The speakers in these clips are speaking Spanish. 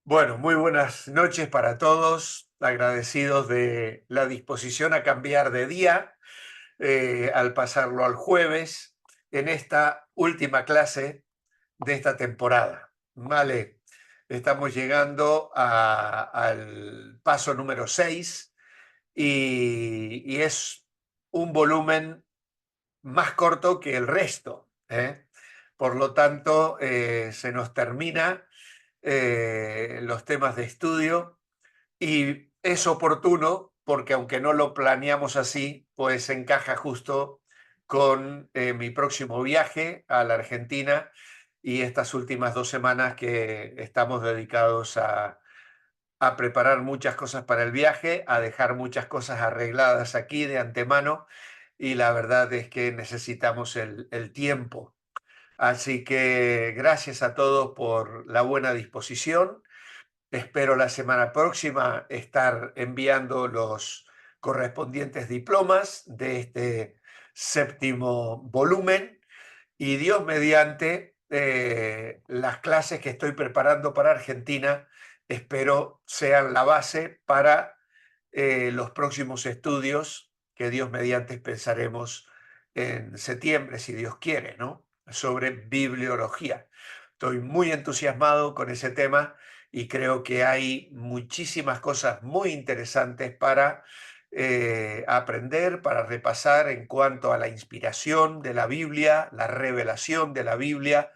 Bueno, muy buenas noches para todos, agradecidos de la disposición a cambiar de día al pasarlo al jueves en esta última clase de esta temporada. Vale, estamos llegando al paso número 6 y es un volumen más corto que el resto, ¿eh? Por lo tanto, se nos termina los temas de estudio y es oportuno porque aunque no lo planeamos así, pues encaja justo con mi próximo viaje a la Argentina y estas últimas 2 semanas que estamos dedicados a preparar muchas cosas para el viaje, a dejar muchas cosas arregladas aquí de antemano y la verdad es que necesitamos el tiempo. Así que gracias a todos por la buena disposición. Espero la semana próxima estar enviando los correspondientes diplomas de este séptimo volumen y Dios mediante las clases que estoy preparando para Argentina espero sean la base para los próximos estudios que Dios mediante pensaremos en septiembre, si Dios quiere, ¿no? Sobre bibliología. Estoy muy entusiasmado con ese tema y creo que hay muchísimas cosas muy interesantes para aprender, para repasar en cuanto a la inspiración de la Biblia, la revelación de la Biblia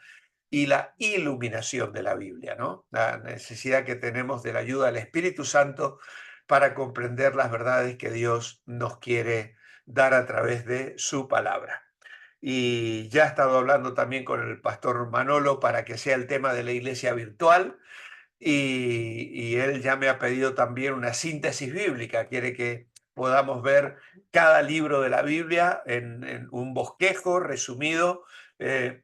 y la iluminación de la Biblia, ¿no? La necesidad que tenemos de la ayuda del Espíritu Santo para comprender las verdades que Dios nos quiere dar a través de su palabra. Y ya he estado hablando también con el pastor Manolo para que sea el tema de la iglesia virtual y él ya me ha pedido también una síntesis bíblica, quiere que podamos ver cada libro de la Biblia en un bosquejo resumido, eh,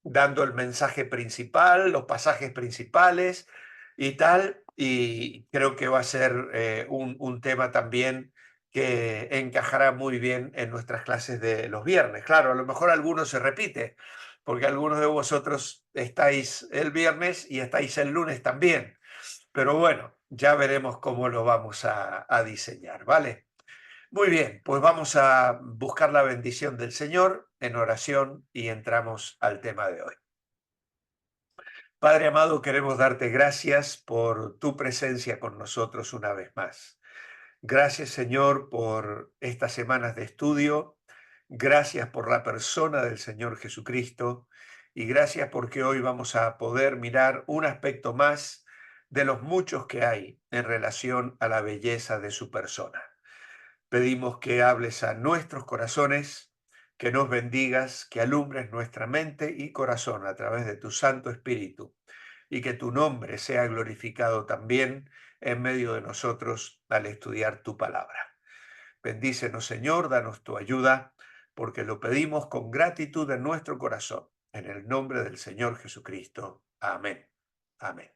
dando el mensaje principal, los pasajes principales y tal, y creo que va a ser un tema también que encajará muy bien en nuestras clases de los viernes. Claro, a lo mejor alguno se repite, porque algunos de vosotros estáis el viernes y estáis el lunes también, pero bueno, ya veremos cómo lo vamos a diseñar, ¿vale? Muy bien, pues vamos a buscar la bendición del Señor en oración y entramos al tema de hoy. Padre amado, queremos darte gracias por tu presencia con nosotros una vez más. Gracias, Señor, por estas semanas de estudio. Gracias por la persona del Señor Jesucristo. Y gracias porque hoy vamos a poder mirar un aspecto más de los muchos que hay en relación a la belleza de su persona. Pedimos que hables a nuestros corazones, que nos bendigas, que alumbres nuestra mente y corazón a través de tu Santo Espíritu y que tu nombre sea glorificado también en medio de nosotros al estudiar tu palabra. Bendícenos, Señor, danos tu ayuda, porque lo pedimos con gratitud en nuestro corazón. En el nombre del Señor Jesucristo. Amén. Amén.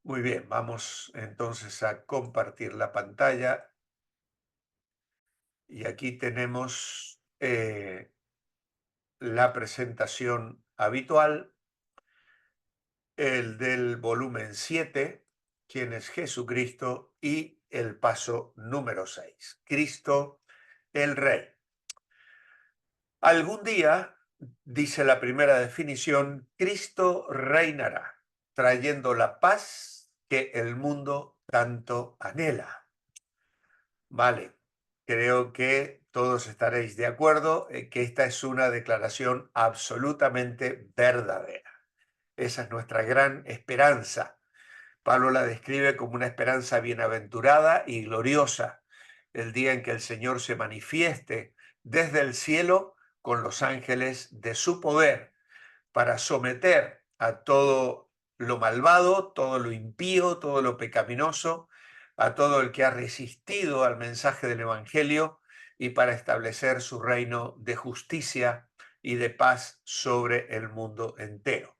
Muy bien, vamos entonces a compartir la pantalla y aquí tenemos la presentación habitual, el del volumen 7, quién es Jesucristo, y el paso número 6, Cristo el Rey. Algún día, dice la primera definición, Cristo reinará, trayendo la paz que el mundo tanto anhela. Vale, creo que todos estaréis de acuerdo en que esta es una declaración absolutamente verdadera. Esa es nuestra gran esperanza. Pablo la describe como una esperanza bienaventurada y gloriosa, el día en que el Señor se manifieste desde el cielo con los ángeles de su poder para someter a todo lo malvado, todo lo impío, todo lo pecaminoso, a todo el que ha resistido al mensaje del Evangelio y para establecer su reino de justicia y de paz sobre el mundo entero.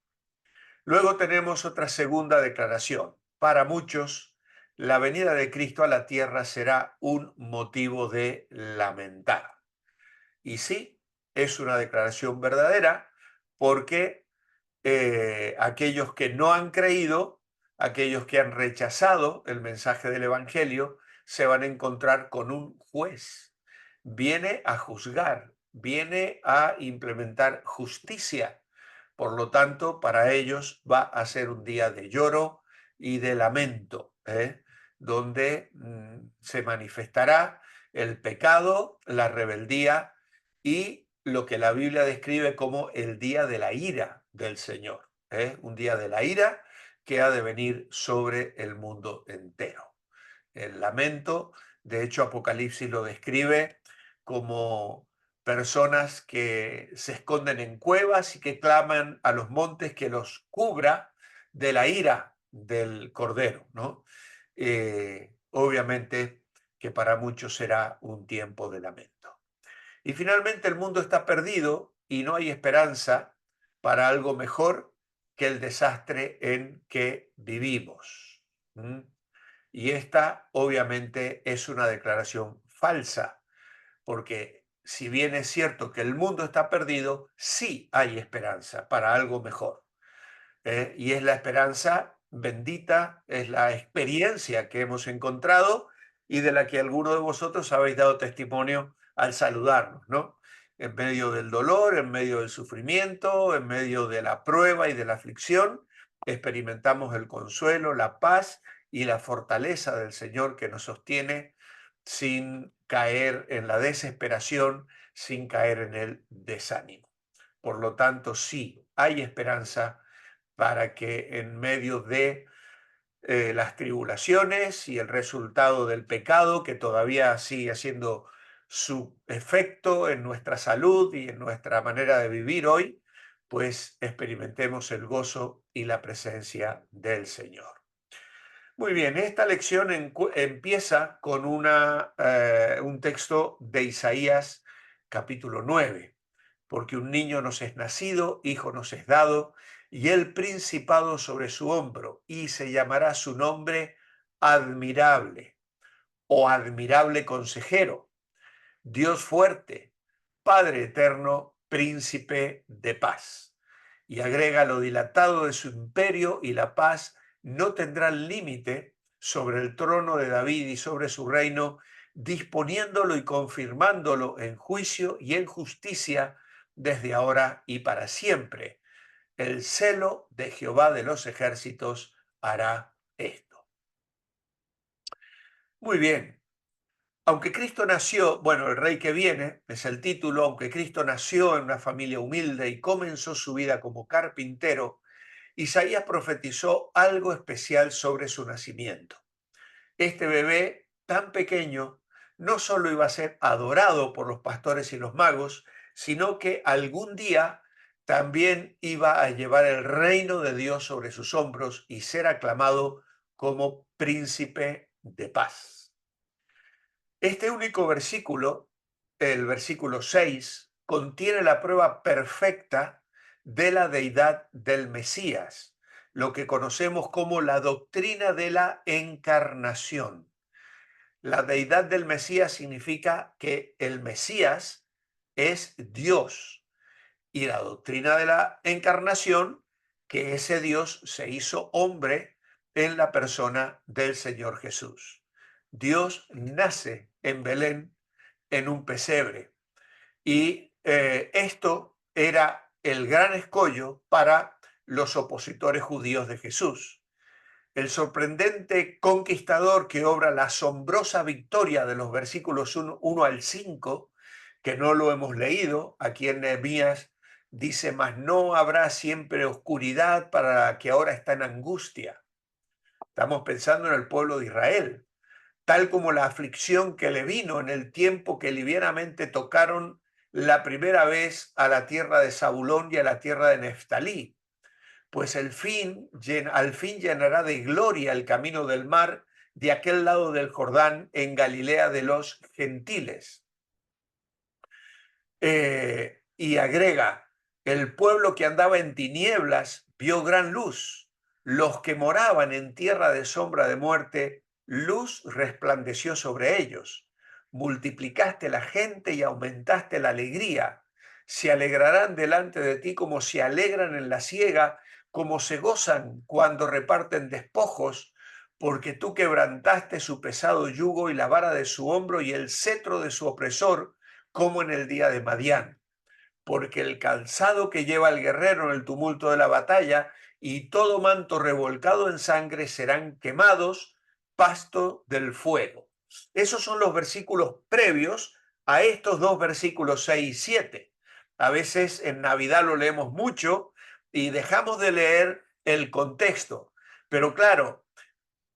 Luego tenemos otra segunda declaración. Para muchos, la venida de Cristo a la tierra será un motivo de lamentar. Y sí, es una declaración verdadera porque aquellos que no han creído, aquellos que han rechazado el mensaje del Evangelio, se van a encontrar con un juez. Viene a juzgar, viene a implementar justicia. Por lo tanto, para ellos va a ser un día de lloro y de lamento, donde se manifestará el pecado, la rebeldía y lo que la Biblia describe como el día de la ira del Señor. Un día de la ira que ha de venir sobre el mundo entero. El lamento, de hecho, Apocalipsis lo describe como personas que se esconden en cuevas y que claman a los montes que los cubra de la ira del Cordero, ¿no? Obviamente que para muchos será un tiempo de lamento. Y finalmente el mundo está perdido y no hay esperanza para algo mejor que el desastre en que vivimos. ¿Mm? Y esta obviamente es una declaración falsa, porque si bien es cierto que el mundo está perdido, sí hay esperanza para algo mejor. Y es la esperanza bendita, es la experiencia que hemos encontrado y de la que algunos de vosotros habéis dado testimonio al saludarnos, ¿no? En medio del dolor, en medio del sufrimiento, en medio de la prueba y de la aflicción, experimentamos el consuelo, la paz y la fortaleza del Señor que nos sostiene sin caer en la desesperación, sin caer en el desánimo. Por lo tanto, sí, hay esperanza para que en medio de las tribulaciones y el resultado del pecado que todavía sigue haciendo su efecto en nuestra salud y en nuestra manera de vivir hoy, pues experimentemos el gozo y la presencia del Señor. Muy bien, esta lección empieza con un texto de Isaías capítulo 9, porque un niño nos es nacido, hijo nos es dado, y el principado sobre su hombro, y se llamará su nombre admirable o admirable consejero, Dios fuerte, Padre eterno, príncipe de paz. Y agrega lo dilatado de su imperio y la paz no tendrán límite sobre el trono de David y sobre su reino, disponiéndolo y confirmándolo en juicio y en justicia desde ahora y para siempre. El celo de Jehová de los ejércitos hará esto. Muy bien. Aunque Cristo nació, bueno, el rey que viene es el título, aunque Cristo nació en una familia humilde y comenzó su vida como carpintero, Isaías profetizó algo especial sobre su nacimiento. Este bebé tan pequeño no solo iba a ser adorado por los pastores y los magos, sino que algún día también iba a llevar el reino de Dios sobre sus hombros y ser aclamado como príncipe de paz. Este único versículo, el versículo 6, contiene la prueba perfecta de la deidad del Mesías, lo que conocemos como la doctrina de la encarnación. La deidad del Mesías significa que el Mesías es Dios y la doctrina de la encarnación, que ese Dios se hizo hombre en la persona del Señor Jesús. Dios nace en Belén en un pesebre y esto era el gran escollo para los opositores judíos de Jesús. El sorprendente conquistador que obra la asombrosa victoria de los versículos 1 al 5, que no lo hemos leído, aquí en Nehemías dice, mas no habrá siempre oscuridad para la que ahora está en angustia. Estamos pensando en el pueblo de Israel, tal como la aflicción que le vino en el tiempo que livianamente tocaron la primera vez a la tierra de Zabulón y a la tierra de Neftalí. Pues al fin llenará de gloria el camino del mar de aquel lado del Jordán en Galilea de los gentiles. Y agrega, el pueblo que andaba en tinieblas vio gran luz, los que moraban en tierra de sombra de muerte, luz resplandeció sobre ellos. Multiplicaste la gente y aumentaste la alegría. se alegrarán delante de ti como se alegran en la siega, como se gozan cuando reparten despojos, porque tú quebrantaste su pesado yugo y la vara de su hombro y el cetro de su opresor, como en el día de Madián. Porque el calzado que lleva el guerrero en el tumulto de la batalla y todo manto revolcado en sangre serán quemados, pasto del fuego. Esos son los versículos previos a estos dos versículos 6 y 7. A veces en Navidad lo leemos mucho y dejamos de leer el contexto. Pero claro,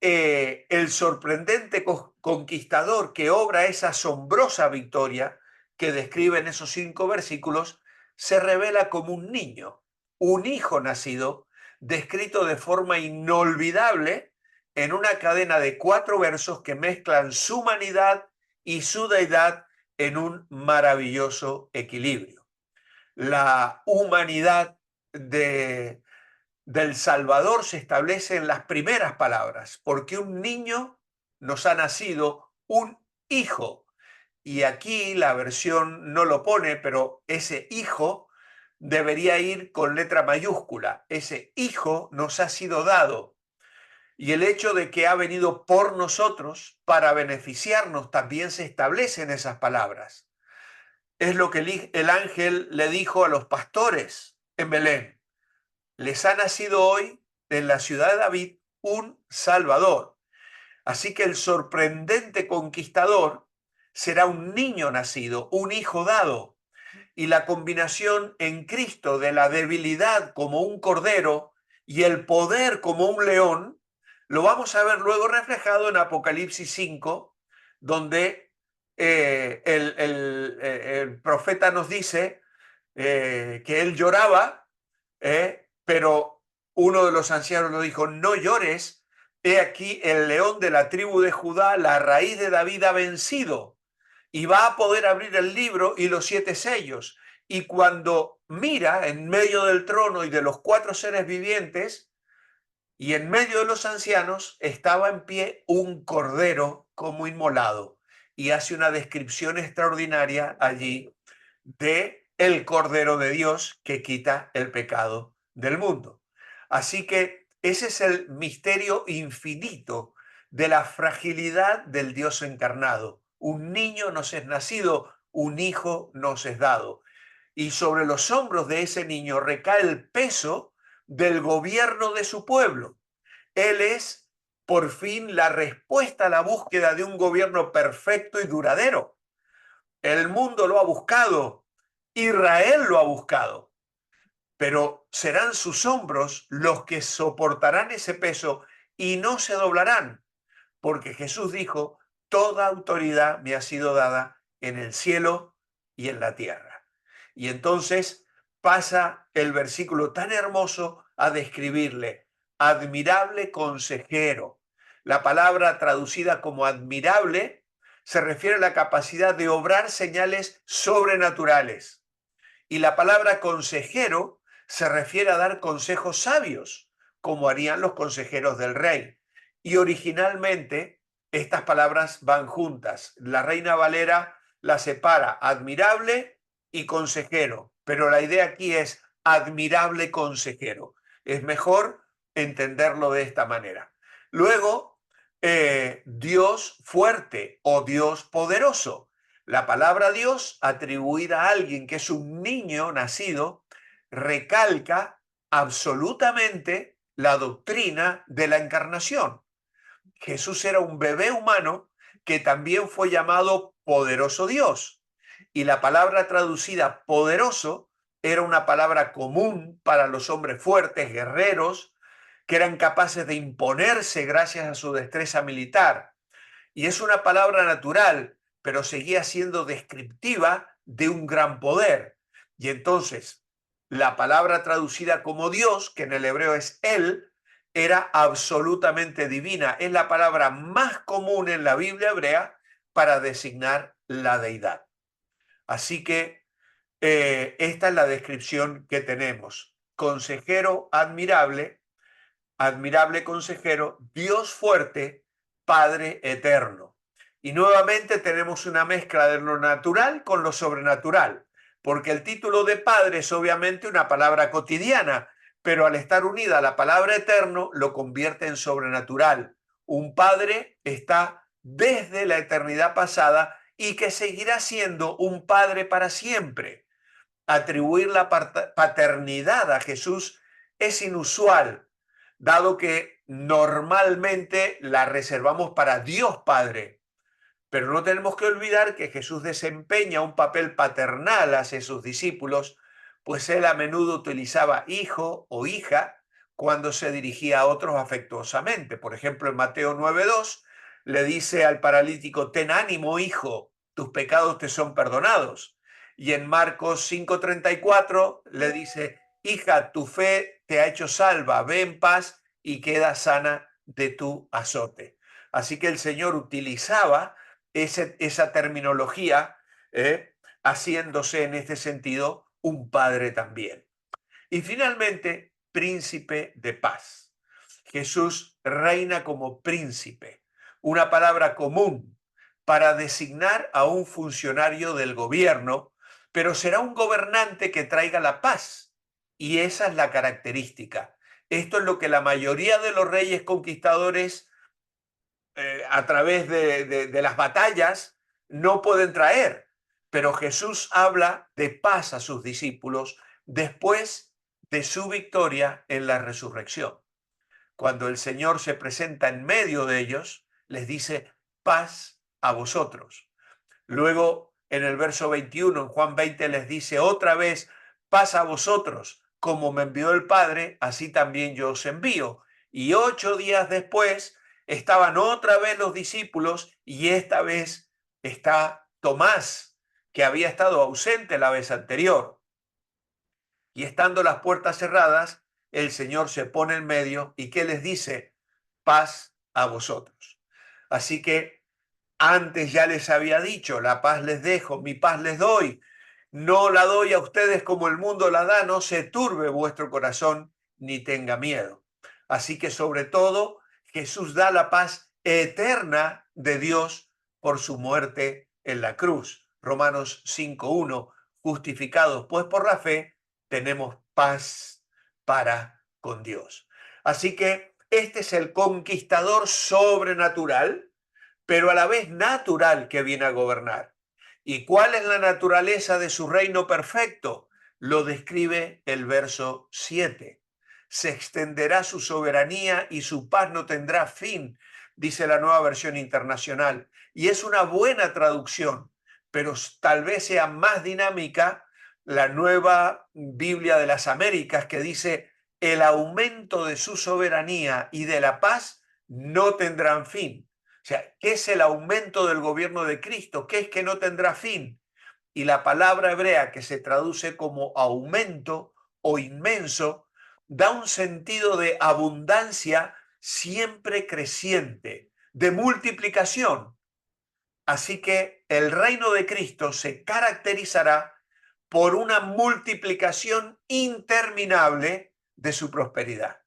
el sorprendente conquistador que obra esa asombrosa victoria que describe en esos 5 versículos se revela como un niño, un hijo nacido, descrito de forma inolvidable en una cadena de 4 versos que mezclan su humanidad y su deidad en un maravilloso equilibrio. La humanidad del Salvador se establece en las primeras palabras, porque un niño nos ha nacido, un hijo. Y aquí la versión no lo pone, pero ese hijo debería ir con letra mayúscula. Ese hijo nos ha sido dado. Y el hecho de que ha venido por nosotros para beneficiarnos también se establece en esas palabras. Es lo que el ángel le dijo a los pastores en Belén. Les ha nacido hoy en la ciudad de David un Salvador. Así que el sorprendente conquistador será un niño nacido, un hijo dado. Y la combinación en Cristo de la debilidad como un cordero y el poder como un león, lo vamos a ver luego reflejado en Apocalipsis 5, donde el profeta nos dice que él lloraba, pero uno de los ancianos le dijo, no llores, he aquí el león de la tribu de Judá, la raíz de David ha vencido y va a poder abrir el libro y los 7 sellos. Y cuando mira en medio del trono y de los 4 seres vivientes, y en medio de los ancianos estaba en pie un cordero como inmolado, y hace una descripción extraordinaria allí de el Cordero de Dios que quita el pecado del mundo. Así que ese es el misterio infinito de la fragilidad del Dios encarnado. Un niño nos es nacido, un hijo nos es dado. Y sobre los hombros de ese niño recae el peso del gobierno de su pueblo. Él es, por fin, la respuesta a la búsqueda de un gobierno perfecto y duradero. El mundo lo ha buscado, Israel lo ha buscado, pero serán sus hombros los que soportarán ese peso y no se doblarán, porque Jesús dijo, toda autoridad me ha sido dada en el cielo y en la tierra. Y entonces pasa el versículo tan hermoso a describirle, admirable consejero. La palabra traducida como admirable se refiere a la capacidad de obrar señales sobrenaturales. Y la palabra consejero se refiere a dar consejos sabios, como harían los consejeros del rey. Y originalmente estas palabras van juntas. La Reina Valera la separa admirable y consejero, pero la idea aquí es admirable consejero. Es mejor entenderlo de esta manera. Luego, Dios fuerte o Dios poderoso. La palabra Dios atribuida a alguien que es un niño nacido recalca absolutamente la doctrina de la encarnación. Jesús era un bebé humano que también fue llamado poderoso Dios. Y la palabra traducida poderoso era una palabra común para los hombres fuertes, guerreros, que eran capaces de imponerse gracias a su destreza militar. Y es una palabra natural, pero seguía siendo descriptiva de un gran poder. Y entonces, la palabra traducida como Dios, que en el hebreo es Él, era absolutamente divina. Es la palabra más común en la Biblia hebrea para designar la deidad. Así que esta es la descripción que tenemos. Consejero admirable, admirable consejero, Dios fuerte, Padre eterno. Y nuevamente tenemos una mezcla de lo natural con lo sobrenatural. porque el título de Padre es obviamente una palabra cotidiana, pero al estar unida a la palabra eterno lo convierte en sobrenatural. Un Padre está desde la eternidad pasada y que seguirá siendo un Padre para siempre. Atribuir la paternidad a Jesús es inusual, dado que normalmente la reservamos para Dios Padre. Pero no tenemos que olvidar que Jesús desempeña un papel paternal hacia sus discípulos, pues él a menudo utilizaba hijo o hija cuando se dirigía a otros afectuosamente. Por ejemplo, en Mateo 9:2 le dice al paralítico: ten ánimo, hijo, tus pecados te son perdonados. Y en Marcos 5:34 le dice: hija, tu fe te ha hecho salva, ve en paz y queda sana de tu azote. Así que el Señor utilizaba esa terminología, haciéndose en este sentido un padre también. Y finalmente, príncipe de paz. Jesús reina como príncipe, una palabra común para designar a un funcionario del gobierno, pero será un gobernante que traiga la paz. Y esa es la característica. Esto es lo que la mayoría de los reyes conquistadores a través de las batallas no pueden traer. Pero Jesús habla de paz a sus discípulos después de su victoria en la resurrección. Cuando el Señor se presenta en medio de ellos, les dice: paz a vosotros. Luego, en el verso 21, en Juan 20, les dice otra vez: paz a vosotros, como me envió el Padre, así también yo os envío. Y 8 días después estaban otra vez los discípulos y esta vez está Tomás, que había estado ausente la vez anterior. Y estando las puertas cerradas, el Señor se pone en medio y ¿qué les dice? Paz a vosotros. Así que antes ya les había dicho: la paz les dejo, mi paz les doy. No la doy a ustedes como el mundo la da, no se turbe vuestro corazón ni tenga miedo. Así que sobre todo Jesús da la paz eterna de Dios por su muerte en la cruz. Romanos 5:1, justificados pues por la fe, tenemos paz para con Dios. Así que este es el conquistador sobrenatural, pero a la vez natural, que viene a gobernar. ¿Y cuál es la naturaleza de su reino perfecto? Lo describe el verso 7. Se extenderá su soberanía y su paz no tendrá fin, dice la Nueva Versión Internacional. Y es una buena traducción, pero tal vez sea más dinámica la Nueva Biblia de las Américas, que dice: el aumento de su soberanía y de la paz no tendrán fin. O sea, ¿qué es el aumento del gobierno de Cristo? ¿Qué es que no tendrá fin? Y la palabra hebrea, que se traduce como aumento o inmenso, da un sentido de abundancia siempre creciente, de multiplicación. Así que el reino de Cristo se caracterizará por una multiplicación interminable de su prosperidad.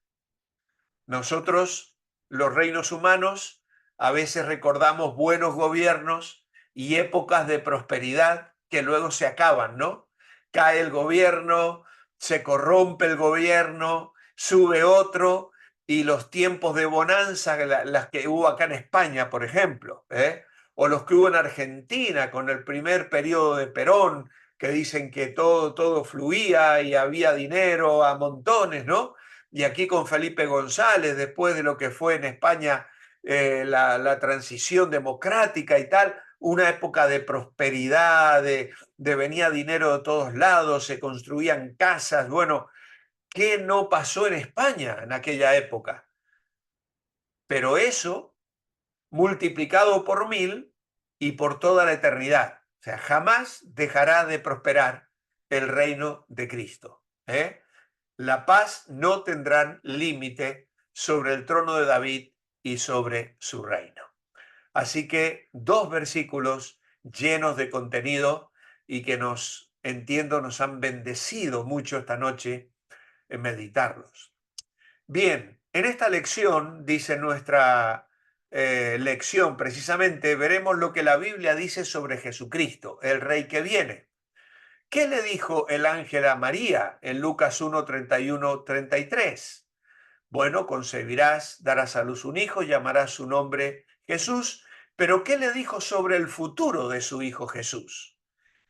Nosotros, los reinos humanos, a veces recordamos buenos gobiernos y épocas de prosperidad que luego se acaban, ¿no? Cae el gobierno, se corrompe el gobierno, sube otro, y los tiempos de bonanza, las que hubo acá en España, por ejemplo, o los que hubo en Argentina con el primer periodo de Perón, que dicen que todo fluía y había dinero a montones, ¿no? Y aquí con Felipe González, después de lo que fue en España la transición democrática y tal, una época de prosperidad, de venía dinero de todos lados, se construían casas. Bueno, ¿qué no pasó en España en aquella época? Pero eso multiplicado por 1000 y por toda la eternidad. O sea, jamás dejará de prosperar el reino de Cristo. La paz no tendrán límite sobre el trono de David y sobre su reino. Así que 2 versículos llenos de contenido y que nos han bendecido mucho esta noche en meditarlos. Bien, en esta lección, dice nuestra lección, precisamente veremos lo que la Biblia dice sobre Jesucristo, el Rey que viene. ¿Qué le dijo el ángel a María en Lucas 1, 31, 33? Bueno, concebirás, darás a luz un hijo, llamarás su nombre Jesús, pero ¿qué le dijo sobre el futuro de su hijo Jesús?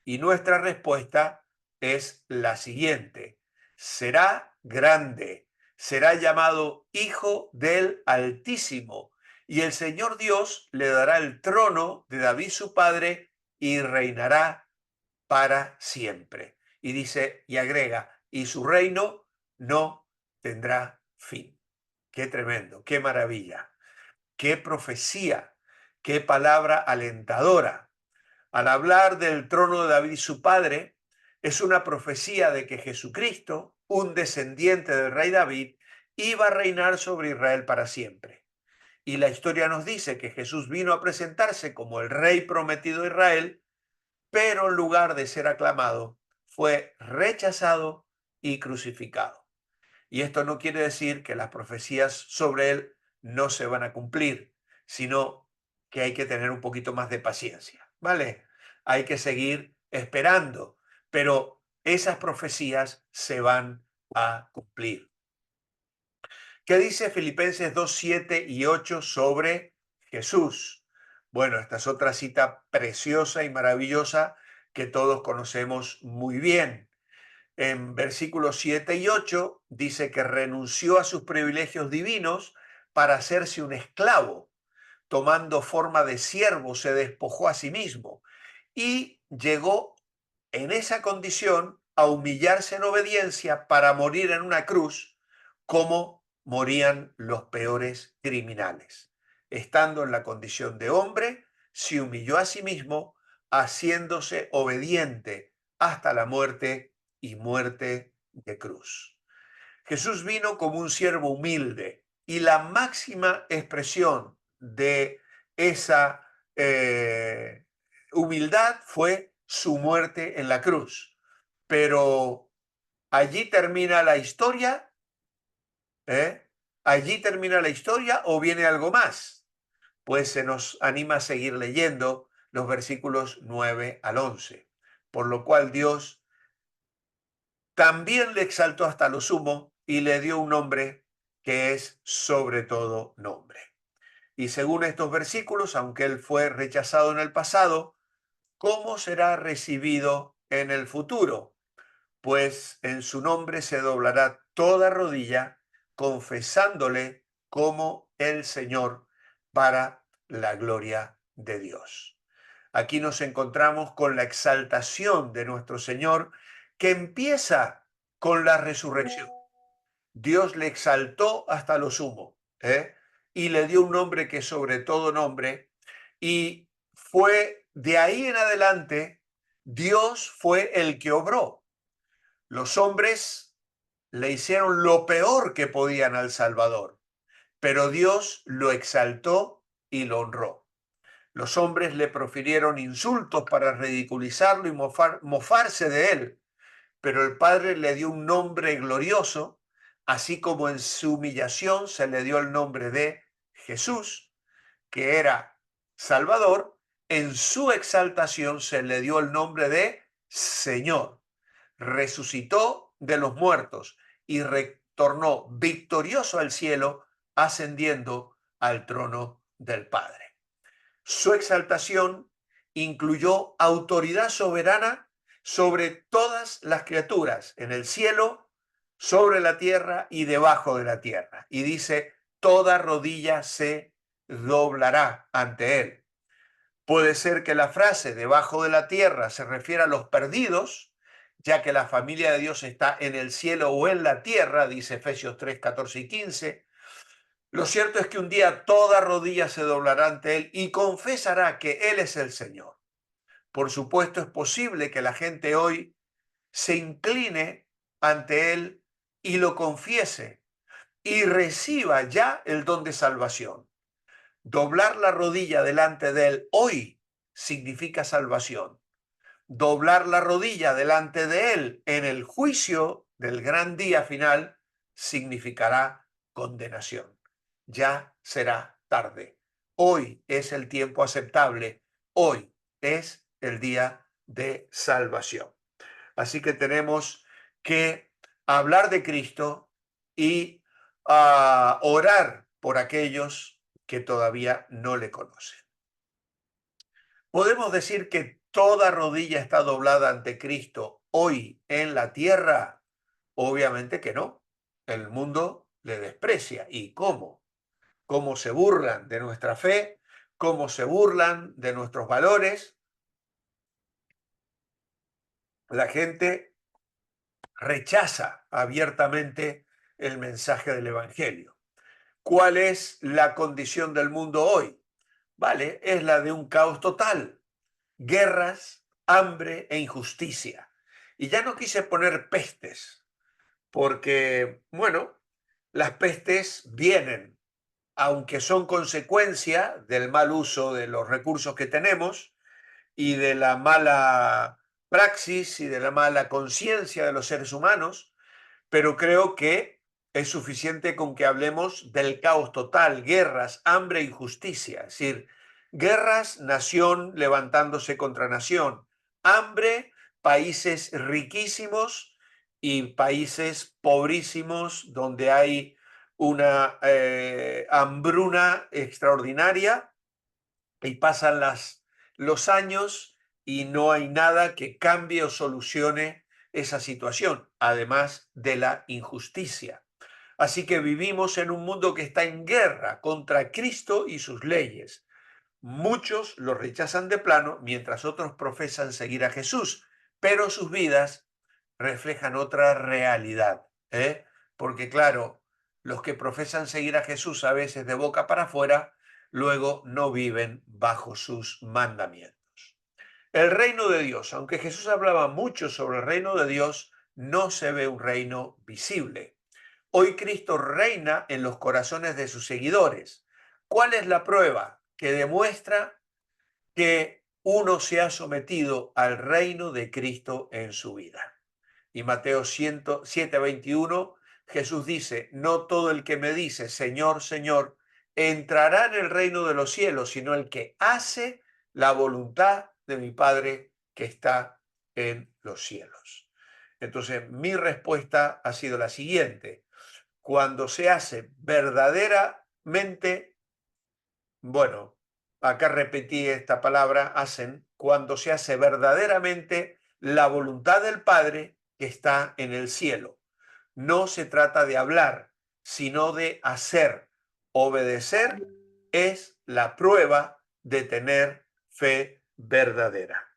Y nuestra respuesta es la siguiente: será grande, será llamado Hijo del Altísimo, y el Señor Dios le dará el trono de David su padre y reinará para siempre. Y dice, y agrega, y su reino no tendrá fin. Qué tremendo, qué maravilla, qué profecía, qué palabra alentadora. Al hablar del trono de David y su padre, es una profecía de que Jesucristo, un descendiente del rey David, iba a reinar sobre Israel para siempre. Y la historia nos dice que Jesús vino a presentarse como el rey prometido de Israel, pero en lugar de ser aclamado, fue rechazado y crucificado. Y esto no quiere decir que las profecías sobre él no se van a cumplir, sino que hay que tener un poquito más de paciencia, ¿vale? Hay que seguir esperando, pero esas profecías se van a cumplir. ¿Qué dice Filipenses 2, 7 y 8 sobre Jesús? Bueno, esta es otra cita preciosa y maravillosa que todos conocemos muy bien. En versículos 7 y 8 dice que renunció a sus privilegios divinos para hacerse un esclavo. Tomando forma de siervo, se despojó a sí mismo y llegó en esa condición a humillarse en obediencia para morir en una cruz como morían los peores criminales. Estando en la condición de hombre, se humilló a sí mismo, haciéndose obediente hasta la muerte y muerte de cruz. Jesús vino como un siervo humilde y la máxima expresión de esa humildad fue su muerte en la cruz. Pero allí termina la historia, ¿eh? Allí termina la historia o viene algo más. Pues se nos anima a seguir leyendo los versículos 9 al 11. Por lo cual Dios también le exaltó hasta lo sumo y le dio un nombre que es sobre todo nombre. Y según estos versículos, aunque él fue rechazado en el pasado, ¿cómo será recibido en el futuro? Pues en su nombre se doblará toda rodilla, confesándole como el Señor para la gloria de Dios. Aquí nos encontramos con la exaltación de nuestro Señor, que empieza con la resurrección. Dios le exaltó hasta lo sumo, y le dio un nombre que es sobre todo nombre, y fue de ahí en adelante, Dios fue el que obró. Los hombres le hicieron lo peor que podían al Salvador, pero Dios lo exaltó y lo honró. Los hombres le profirieron insultos para ridiculizarlo y mofarse de él, pero el Padre le dio un nombre glorioso, así como en su humillación se le dio el nombre de Jesús, que era Salvador. En su exaltación se le dio el nombre de Señor. Resucitó de los muertos y retornó victorioso al cielo, ascendiendo al trono del Padre. Su exaltación incluyó autoridad soberana sobre todas las criaturas, en el cielo, sobre la tierra y debajo de la tierra. Y dice, toda rodilla se doblará ante él. Puede ser que la frase debajo de la tierra se refiera a los perdidos, ya que la familia de Dios está en el cielo o en la tierra, dice Efesios 3, 14 y 15. Lo cierto es que un día toda rodilla se doblará ante él y confesará que él es el Señor. Por supuesto, es posible que la gente hoy se incline ante él y lo confiese y reciba ya el don de salvación. Doblar la rodilla delante de él hoy significa salvación. Doblar la rodilla delante de él en el juicio del gran día final significará condenación. Ya será tarde. Hoy es el tiempo aceptable. Hoy es el día de salvación. Así que tenemos que hablar de Cristo y orar por aquellos que todavía no le conocen. ¿Podemos decir que toda rodilla está doblada ante Cristo hoy en la tierra? Obviamente que no. El mundo le desprecia. ¿Y cómo? ¿Cómo se burlan de nuestra fe? ¿Cómo se burlan de nuestros valores? La gente rechaza abiertamente el mensaje del Evangelio. ¿Cuál es la condición del mundo hoy? Vale, es la de un caos total. Guerras, hambre e injusticia. Y ya no quise poner pestes, porque, bueno, las pestes vienen, aunque son consecuencia del mal uso de los recursos que tenemos y de la mala praxis y de la mala conciencia de los seres humanos, pero creo que es suficiente con que hablemos del caos total, guerras, hambre e injusticia. Es decir, guerras, nación levantándose contra nación, hambre, países riquísimos y países pobrísimos donde hay una hambruna extraordinaria y pasan los años y no hay nada que cambie o solucione esa situación, además de la injusticia. Así que vivimos en un mundo que está en guerra contra Cristo y sus leyes. Muchos lo rechazan de plano, mientras otros profesan seguir a Jesús, pero sus vidas reflejan otra realidad, ¿eh? Porque claro, los que profesan seguir a Jesús a veces de boca para afuera, luego no viven bajo sus mandamientos. El reino de Dios, aunque Jesús hablaba mucho sobre el reino de Dios, no se ve un reino visible. Hoy Cristo reina en los corazones de sus seguidores. ¿Cuál es la prueba que demuestra que uno se ha sometido al reino de Cristo en su vida? Y Mateo 7:21, Jesús dice, no todo el que me dice, Señor, Señor, entrará en el reino de los cielos, sino el que hace la voluntad de mi Padre que está en los cielos. Entonces, mi respuesta ha sido la siguiente. Cuando se hace verdaderamente, bueno, acá repetí esta palabra, hacen, cuando se hace verdaderamente la voluntad del Padre que está en el cielo. No se trata de hablar, sino de hacer. Obedecer es la prueba de tener fe verdadera.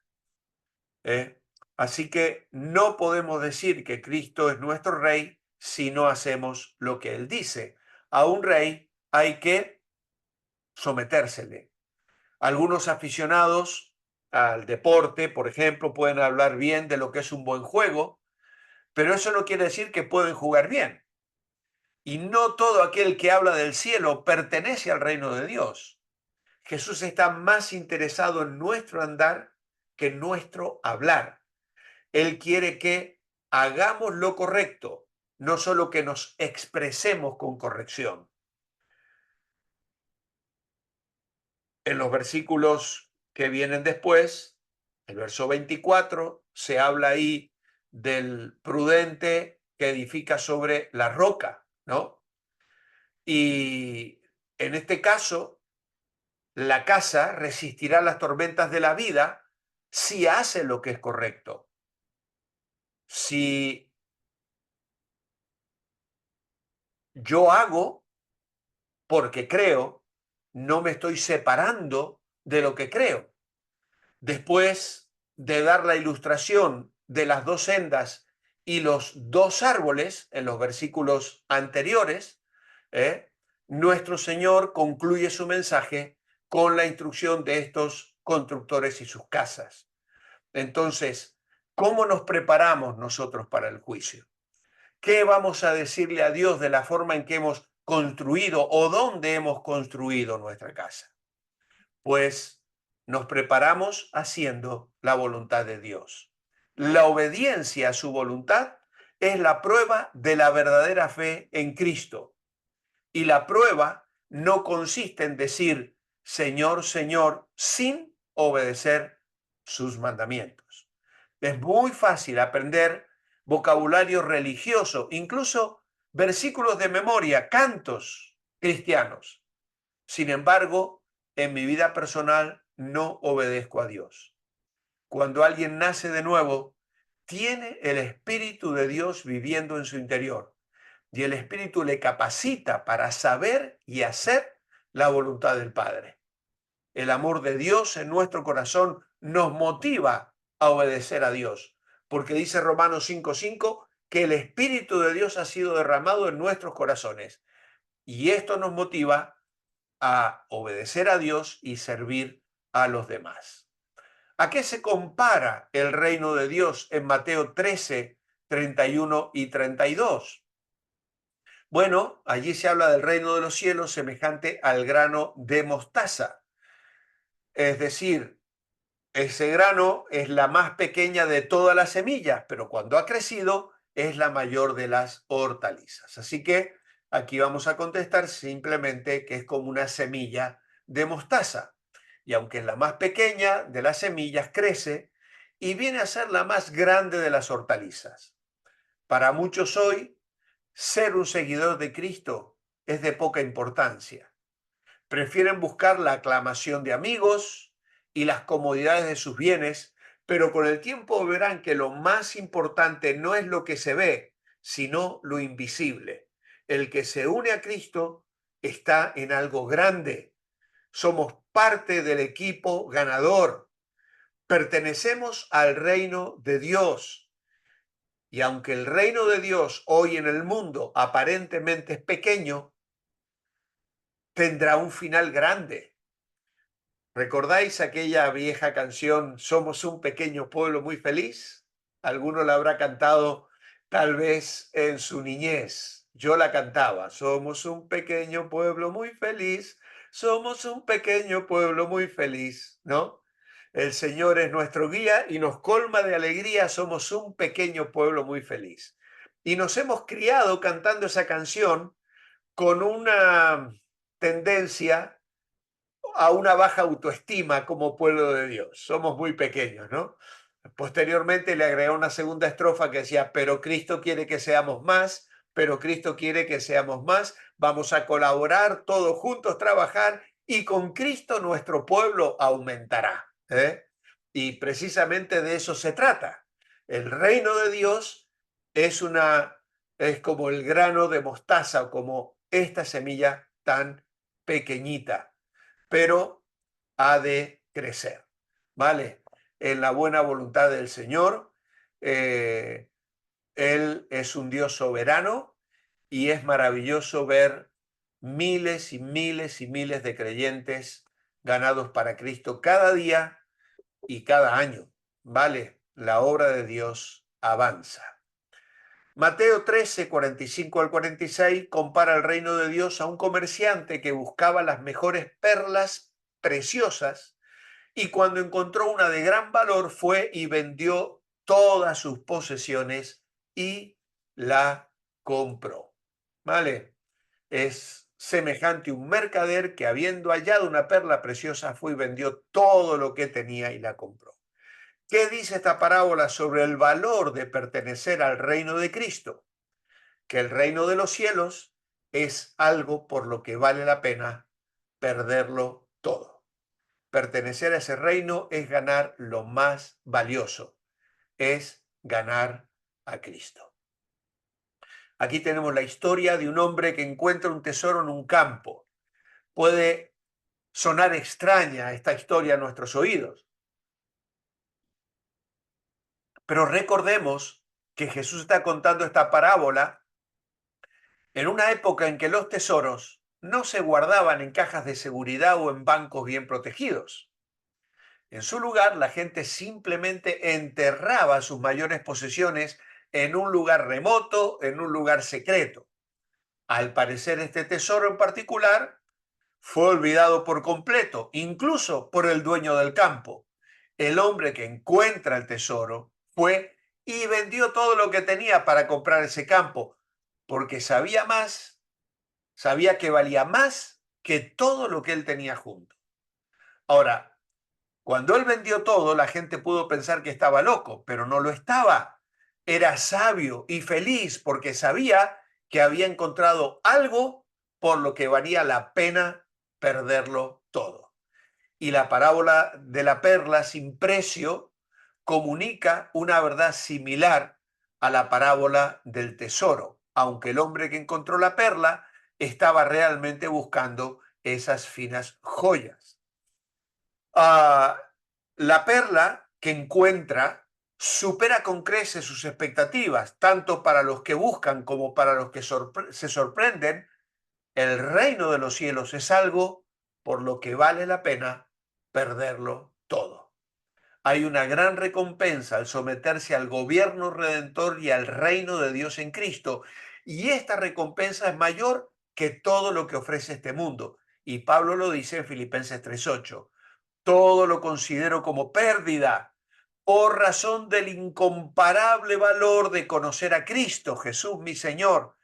Así que no podemos decir que Cristo es nuestro rey si no hacemos lo que él dice. A un rey hay que sometérsele. Algunos aficionados al deporte, por ejemplo, pueden hablar bien de lo que es un buen juego, pero eso no quiere decir que pueden jugar bien. Y no todo aquel que habla del cielo pertenece al reino de Dios. Jesús está más interesado en nuestro andar que en nuestro hablar. Él quiere que hagamos lo correcto, no solo que nos expresemos con corrección. En los versículos que vienen después, el verso 24, se habla ahí del prudente que edifica sobre la roca, ¿no? Y en este caso, la casa resistirá las tormentas de la vida si hace lo que es correcto. Si yo hago porque creo, no me estoy separando de lo que creo. Después de dar la ilustración de las dos sendas y los dos árboles en los versículos anteriores, nuestro Señor concluye su mensaje con la instrucción de estos constructores y sus casas. Entonces, ¿cómo nos preparamos nosotros para el juicio? ¿Qué vamos a decirle a Dios de la forma en que hemos construido o dónde hemos construido nuestra casa? Pues nos preparamos haciendo la voluntad de Dios. La obediencia a su voluntad es la prueba de la verdadera fe en Cristo. Y la prueba no consiste en decir Señor, Señor, sin obedecer sus mandamientos. Es muy fácil aprender vocabulario religioso, incluso versículos de memoria, cantos cristianos. Sin embargo, en mi vida personal no obedezco a Dios. Cuando alguien nace de nuevo, tiene el Espíritu de Dios viviendo en su interior y el Espíritu le capacita para saber y hacer la voluntad del Padre. El amor de Dios en nuestro corazón nos motiva a obedecer a Dios, porque dice Romanos 5:5 que el Espíritu de Dios ha sido derramado en nuestros corazones y esto nos motiva a obedecer a Dios y servir a los demás. ¿A qué se compara el reino de Dios en Mateo 13, 31 y 32? Bueno, allí se habla del reino de los cielos semejante al grano de mostaza. Es decir, ese grano es la más pequeña de todas las semillas, pero cuando ha crecido es la mayor de las hortalizas. Así que aquí vamos a contestar simplemente que es como una semilla de mostaza. Y aunque es la más pequeña de las semillas, crece y viene a ser la más grande de las hortalizas. Para muchos hoy, ser un seguidor de Cristo es de poca importancia. Prefieren buscar la aclamación de amigos y las comodidades de sus bienes, pero con el tiempo verán que lo más importante no es lo que se ve, sino lo invisible. El que se une a Cristo está en algo grande. Somos parte del equipo ganador. Pertenecemos al reino de Dios. Y aunque el reino de Dios hoy en el mundo aparentemente es pequeño, tendrá un final grande. ¿Recordáis aquella vieja canción Somos un pequeño pueblo muy feliz? Alguno la habrá cantado tal vez en su niñez. Yo la cantaba. Somos un pequeño pueblo muy feliz. Somos un pequeño pueblo muy feliz, ¿no? El Señor es nuestro guía y nos colma de alegría. Somos un pequeño pueblo muy feliz. Y nos hemos criado cantando esa canción con una tendencia a una baja autoestima como pueblo de Dios. Somos muy pequeños, ¿no? Posteriormente le agregó una segunda estrofa que decía, pero Cristo quiere que seamos más, pero Cristo quiere que seamos más, vamos a colaborar todos juntos, trabajar y con Cristo nuestro pueblo aumentará. ¿Eh? Y precisamente de eso se trata. El reino de Dios es es como el grano de mostaza o como esta semilla tan pequeñita, pero ha de crecer, ¿vale? En la buena voluntad del Señor, Él es un Dios soberano y es maravilloso ver miles y miles y miles de creyentes ganados para Cristo cada día y cada año, ¿vale? La obra de Dios avanza. Mateo 13, 45 al 46 compara el reino de Dios a un comerciante que buscaba las mejores perlas preciosas y cuando encontró una de gran valor fue y vendió todas sus posesiones y la compró. ¿Vale? Es semejante a un mercader que habiendo hallado una perla preciosa fue y vendió todo lo que tenía y la compró. ¿Qué dice esta parábola sobre el valor de pertenecer al reino de Cristo? Que el reino de los cielos es algo por lo que vale la pena perderlo todo. Pertenecer a ese reino es ganar lo más valioso, es ganar a Cristo. Aquí tenemos la historia de un hombre que encuentra un tesoro en un campo. Puede sonar extraña esta historia a nuestros oídos, pero recordemos que Jesús está contando esta parábola en una época en que los tesoros no se guardaban en cajas de seguridad o en bancos bien protegidos. En su lugar, la gente simplemente enterraba sus mayores posesiones en un lugar remoto, en un lugar secreto. Al parecer, este tesoro en particular fue olvidado por completo, incluso por el dueño del campo. El hombre que encuentra el tesoro fue y vendió todo lo que tenía para comprar ese campo, porque sabía que valía más que todo lo que él tenía junto. Ahora, Cuando él vendió todo, la gente pudo pensar que estaba loco, pero no lo estaba. Era sabio y feliz porque sabía que había encontrado algo por lo que valía la pena perderlo todo. Y la parábola de la perla sin precio comunica una verdad similar a la parábola del tesoro, aunque el hombre que encontró la perla estaba realmente buscando esas finas joyas. La perla que encuentra supera con creces sus expectativas, tanto para los que buscan como para los que se sorprenden. El reino de los cielos es algo por lo que vale la pena perderlo todo. Hay una gran recompensa al someterse al gobierno redentor y al reino de Dios en Cristo. Y esta recompensa es mayor que todo lo que ofrece este mundo. Y Pablo lo dice en Filipenses 3:8. Todo lo considero como pérdida por razón del incomparable valor de conocer a Cristo, Jesús mi Señor.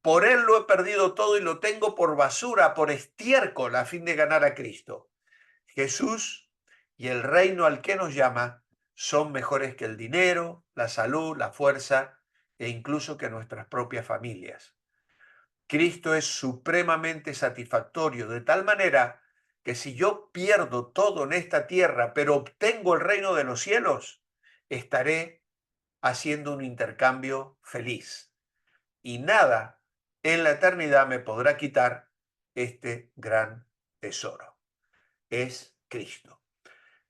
Por él lo he perdido todo y lo tengo por basura, por estiércol, a fin de ganar a Cristo. Jesús y el reino al que nos llama son mejores que el dinero, la salud, la fuerza e incluso que nuestras propias familias. Cristo es supremamente satisfactorio, de tal manera que si yo pierdo todo en esta tierra, pero obtengo el reino de los cielos, estaré haciendo un intercambio feliz. Y nada en la eternidad me podrá quitar este gran tesoro. Es Cristo.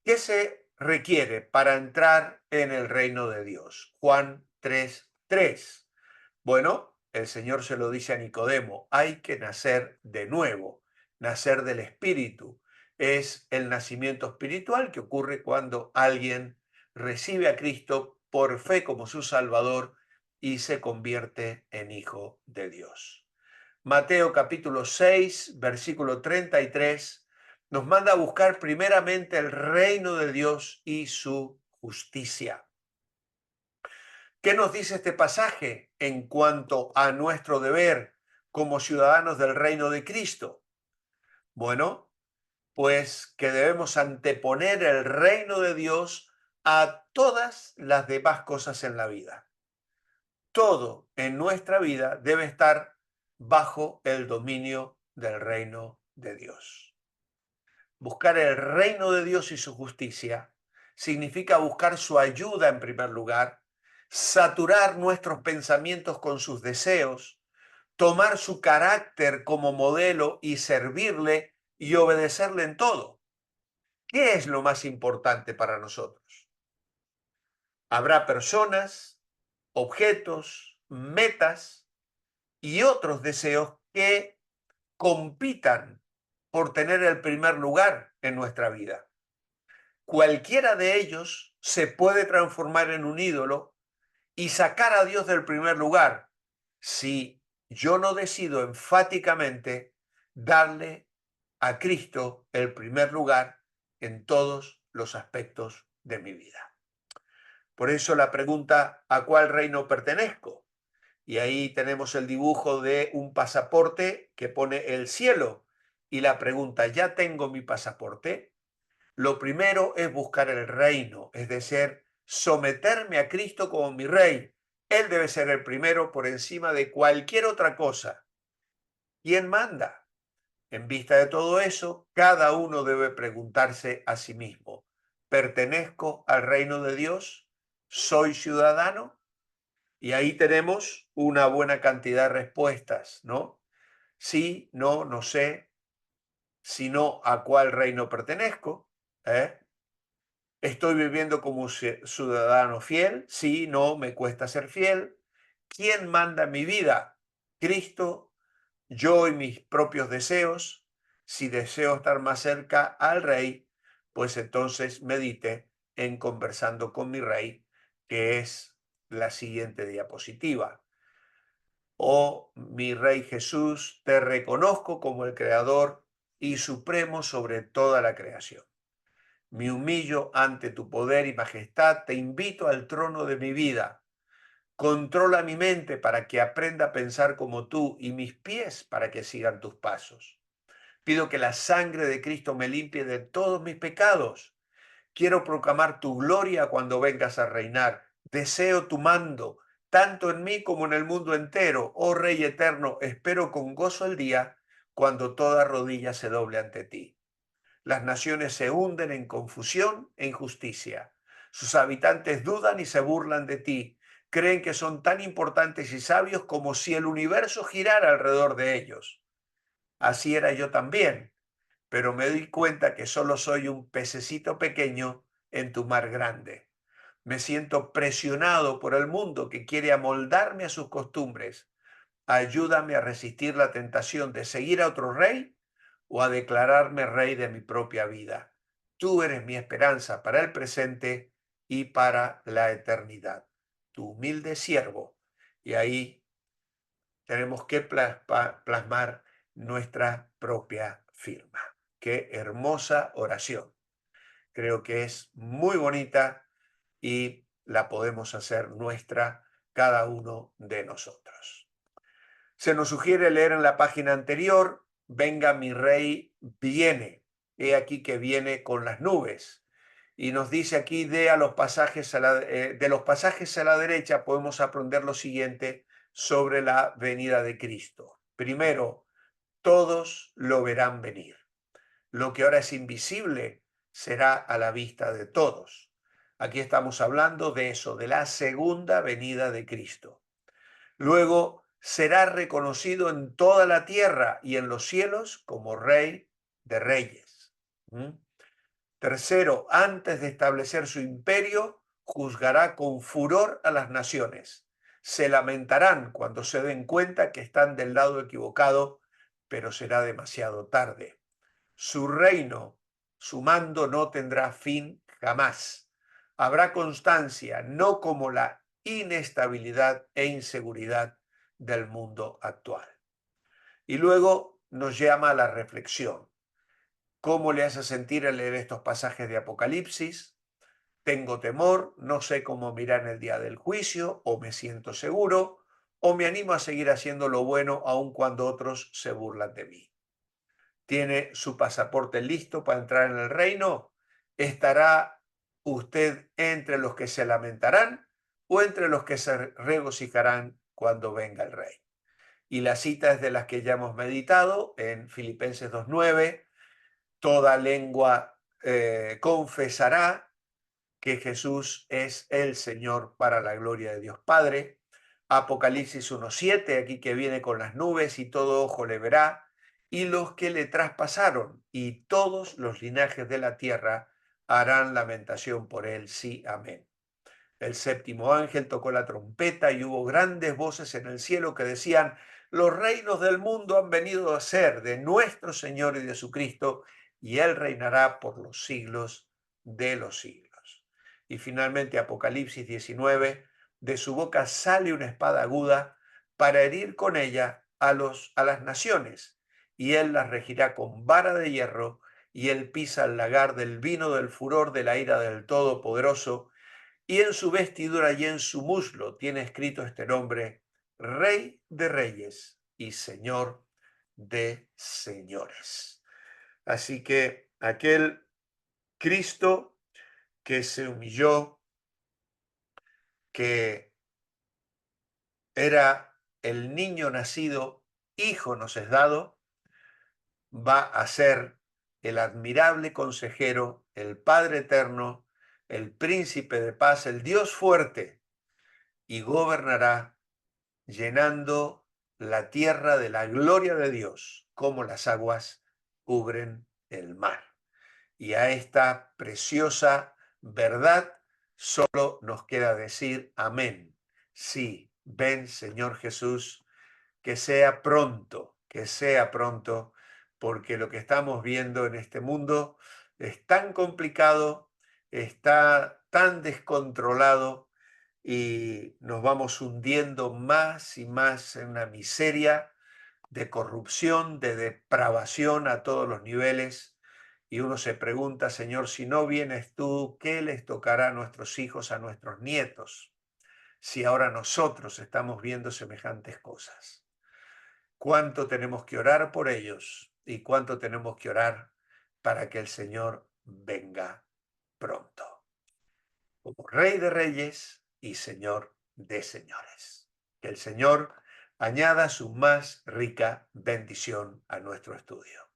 ¿Qué se requiere para entrar en el reino de Dios? Juan 3:3. Bueno, el Señor se lo dice a Nicodemo, hay que nacer de nuevo, nacer del Espíritu. Es el nacimiento espiritual que ocurre cuando alguien recibe a Cristo por fe como su Salvador y se convierte en hijo de Dios. Mateo capítulo 6, versículo 33, nos manda a buscar primeramente el reino de Dios y su justicia. ¿Qué nos dice este pasaje en cuanto a nuestro deber como ciudadanos del reino de Cristo? Bueno, pues que debemos anteponer el reino de Dios a todas las demás cosas en la vida. Todo en nuestra vida debe estar bajo el dominio del reino de Dios. Buscar el reino de Dios y su justicia significa buscar su ayuda en primer lugar, saturar nuestros pensamientos con sus deseos, tomar su carácter como modelo y servirle y obedecerle en todo. ¿Qué es lo más importante para nosotros? Habrá personas, objetos, metas y otros deseos que compitan por tener el primer lugar en nuestra vida. Cualquiera de ellos se puede transformar en un ídolo y sacar a Dios del primer lugar si yo no decido enfáticamente darle a Cristo el primer lugar en todos los aspectos de mi vida. Por eso la pregunta, ¿a cuál reino pertenezco? Y ahí tenemos el dibujo de un pasaporte que pone el cielo. Y la pregunta, ¿ya tengo mi pasaporte? Lo primero es buscar el reino, es decir, someterme a Cristo como mi rey. Él debe ser el primero por encima de cualquier otra cosa. ¿Quién manda? En vista de todo eso, cada uno debe preguntarse a sí mismo, ¿pertenezco al reino de Dios? ¿Soy ciudadano? Y ahí tenemos una buena cantidad de respuestas, ¿no? Sí, no, no sé, si no, ¿a cuál reino pertenezco? ¿Eh? ¿Estoy viviendo como ciudadano fiel? Sí, no, me cuesta ser fiel. ¿Quién manda en mi vida? Cristo, yo y mis propios deseos. Si deseo estar más cerca al Rey, pues entonces medite en conversando con mi Rey, que es la siguiente diapositiva. Oh, mi Rey Jesús, te reconozco como el Creador y Supremo sobre toda la creación. Me humillo ante tu poder y majestad, te invito al trono de mi vida. Controla mi mente para que aprenda a pensar como tú y mis pies para que sigan tus pasos. Pido que la sangre de Cristo me limpie de todos mis pecados Quiero proclamar tu gloria cuando vengas a reinar. Deseo tu mando, tanto en mí como en el mundo entero. Oh Rey eterno, espero con gozo el día cuando toda rodilla se doble ante ti. Las naciones se hunden en confusión e injusticia. Sus habitantes dudan y se burlan de ti. Creen que son tan importantes y sabios como si el universo girara alrededor de ellos. Así era yo también, pero me di cuenta que solo soy un pececito pequeño en tu mar grande. Me siento presionado por el mundo que quiere amoldarme a sus costumbres. Ayúdame a resistir la tentación de seguir a otro rey o a declararme rey de mi propia vida. Tú eres mi esperanza para el presente y para la eternidad. Tu humilde siervo. Y ahí tenemos que plasmar nuestra propia firma. Qué hermosa oración. Creo que es muy bonita y la podemos hacer nuestra cada uno de nosotros. Se nos sugiere leer en la página anterior, venga mi rey, viene. He aquí que viene con las nubes. Y nos dice aquí de los pasajes a la derecha podemos aprender lo siguiente sobre la venida de Cristo. Primero, todos lo verán venir. Lo que ahora es invisible será a la vista de todos. Aquí estamos hablando de eso, de la segunda venida de Cristo. Luego será reconocido en toda la tierra y en los cielos como Rey de Reyes. Tercero, antes de establecer su imperio, juzgará con furor a las naciones. Se lamentarán cuando se den cuenta que están del lado equivocado, pero será demasiado tarde. Su reino, su mando no tendrá fin jamás. Habrá constancia, no como la inestabilidad e inseguridad del mundo actual. Y luego nos llama a la reflexión. ¿Cómo le hace sentir al leer estos pasajes de Apocalipsis? Tengo temor, no sé cómo mirar en el día del juicio, o me siento seguro, o me animo a seguir haciendo lo bueno aun cuando otros se burlan de mí. ¿Tiene su pasaporte listo para entrar en el reino? ¿Estará usted entre los que se lamentarán o entre los que se regocijarán cuando venga el rey? Y la cita es de las que ya hemos meditado en Filipenses 2:9. Toda lengua confesará que Jesús es el Señor para la gloria de Dios Padre. Apocalipsis 1:7, aquí que viene con las nubes y todo ojo le verá, y los que le traspasaron, y todos los linajes de la tierra harán lamentación por él. Sí, amén. El séptimo ángel tocó la trompeta y hubo grandes voces en el cielo que decían: los reinos del mundo han venido a ser de nuestro Señor y de su Cristo, y él reinará por los siglos de los siglos. Y finalmente Apocalipsis 19, de su boca sale una espada aguda para herir con ella a las naciones, y él las regirá con vara de hierro, y él pisa el lagar del vino del furor de la ira del Todopoderoso, y en su vestidura y en su muslo tiene escrito este nombre: Rey de Reyes y Señor de Señores. Así que aquel Cristo que se humilló, que era el niño nacido, hijo nos es dado, va a ser el admirable consejero, el Padre eterno, el príncipe de paz, el Dios fuerte, y gobernará llenando la tierra de la gloria de Dios, como las aguas cubren el mar. Y a esta preciosa verdad solo nos queda decir amén. Sí, ven Señor Jesús, que sea pronto, porque lo que estamos viendo en este mundo es tan complicado, está tan descontrolado, y nos vamos hundiendo más y más en una miseria de corrupción, de depravación a todos los niveles. Y uno se pregunta: Señor, si no vienes tú, ¿qué les tocará a nuestros hijos, a nuestros nietos, si ahora nosotros estamos viendo semejantes cosas? ¿Cuánto tenemos que orar por ellos y cuánto tenemos que orar para que el Señor venga pronto? como Rey de Reyes y Señor de Señores. Que el Señor añada su más rica bendición a nuestro estudio.